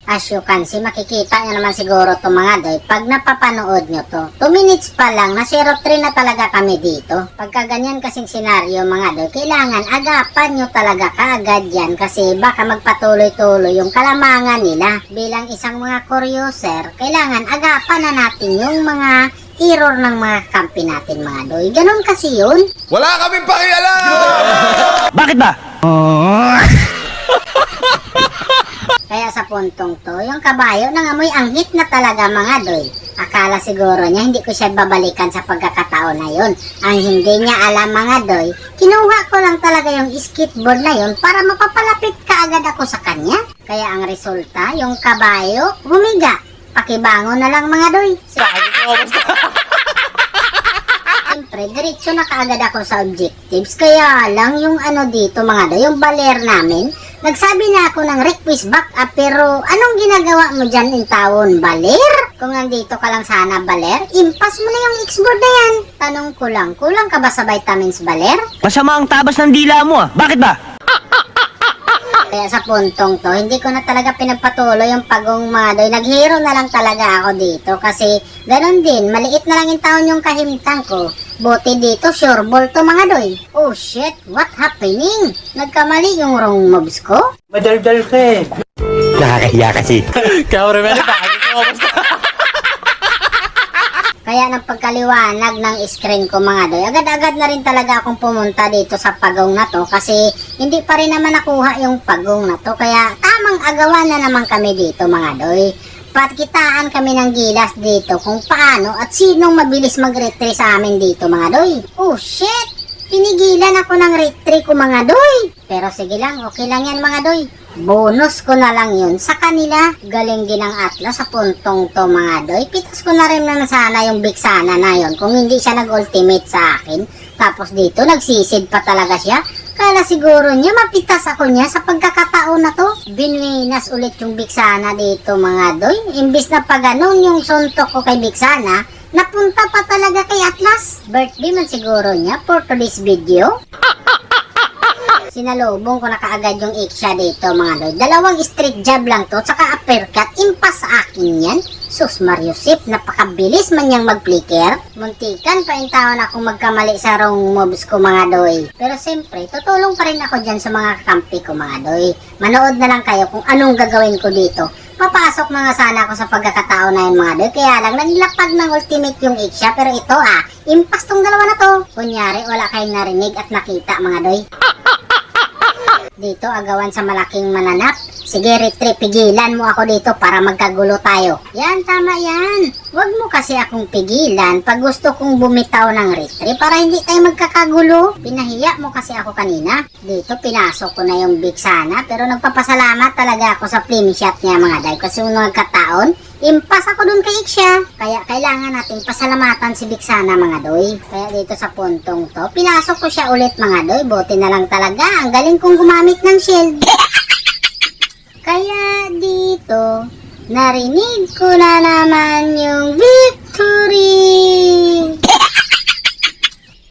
As you can see, makikita nyo naman siguro to mga doy. Pag napapanood nyo to, 2 minutes pa lang, na 0-3 na talaga kami dito. Pagka ganyan kasing senaryo mga doy, kailangan agapan nyo talaga kaagad yan kasi baka magpatuloy-tuloy yung kalamangan nila. Bilang isang mga courier, kailangan agapan na natin yung mga error ng mga kampi natin mga doy. Ganon kasi yun. Wala kaming pakialam! Bakit ba? Kaya sa puntong to, yung kabayo nangamoy anghit na talaga mga doy. Akala siguro niya hindi ko siya babalikan sa pagkakataon na yun. Ang hindi niya alam mga doy, kinuha ko lang talaga yung skateboard na yun para mapapalapit kaagad ako sa kanya. Kaya ang resulta, yung kabayo humiga. Pakibangon na lang mga doy. Siyempre, diretso na kaagad ako sa objectives. Kaya lang yung ano dito mga doy, yung baler namin, nagsabi na ako ng request back up, pero anong ginagawa mo dyan in tawon, baler? Kung nandito ka lang sana, baler, impas mo na yung X-board na yan. Tanong ko lang, kulang ka ba sa vitamins, baler? Masama ang tabas ng dila mo ah. Bakit ba? Kaya sa puntong to, hindi ko na talaga pinagpatuloy yung pagong mga doy. Naghiro na lang talaga ako dito kasi ganun din, maliit na lang yung taon yung kahimtang ko. Buti dito, sure ball to mga doy. Oh shit, what happening? Nagkamali yung wrong moves ko? Madaldal ka eh. Nakakahiya kasi. Kaya ng pagkaliwanag ng screen ko mga doy, agad-agad na rin talaga akong pumunta dito sa pagong na to kasi hindi pa rin naman nakuha yung pagong na to. Kaya tamang agawan na naman kami dito mga doy. Patkitaan kami ng gilas dito kung paano at sinong mabilis mag-retry sa amin dito mga doy. Oh shit! Pinigilan ako ng retry ko mga doy. Pero sige lang, okay lang yan mga doy. Bonus ko na lang yun sa kanila. Galing din ang Atlas sa puntong to mga doy. Pitas ko na rin naman sana yung big sana na yun kung hindi siya nag-ultimate sa akin. Tapos dito nagsisid pa talaga siya. Kala siguro niya mapitas ako niya sa pagkakataon na to. Binwinas ulit yung big sana dito mga doy. Imbis na pa ganun yung suntok ko kay big sana, napunta pa talaga kay Atlas. Birthday man siguro niya for today's video. Sinalubong ko na kaagad yung Iksha dito mga doy. Dalawang straight jab lang to, tsaka uppercut, impas sa akin yan. Sus Mariusip, napakabilis man niyang mag-flicker. Muntikan pa yung taon akong magkamali sa wrong moves ko mga doy. Pero siyempre, tutulong pa rin ako dyan sa mga kampi ko mga doy. Manood na lang kayo kung anong gagawin ko dito. Papasok na nga sana ako sa pagkakataon na yun mga doy. Kaya lang, naglapag ng ultimate yung Iksha. Pero ito impas tong dalawa na to. Kunyari, wala kayong narinig at nakita mga doy. Dito, agawan sa malaking mananap. Sige, retry, pigilan mo ako dito para magkagulo tayo. Yan, tama yan. Huwag mo kasi akong pigilan pag gusto kong bumitaw ng retry para hindi tayo magkakagulo. Pinahiya mo kasi ako kanina. Dito, pinasok ko na yung big sana pero nagpapasalamat talaga ako sa flame shot niya mga day. Kasi nung nagkataon, impas ako dun kay Iksha. Kaya kailangan natin pasalamatan si Big Sana mga doy. Kaya dito sa puntong to, pinasok ko siya ulit mga doy. Buti na lang talaga. Ang galing kong gumamit ng shield. Kaya dito, narinig ko na naman yung victory.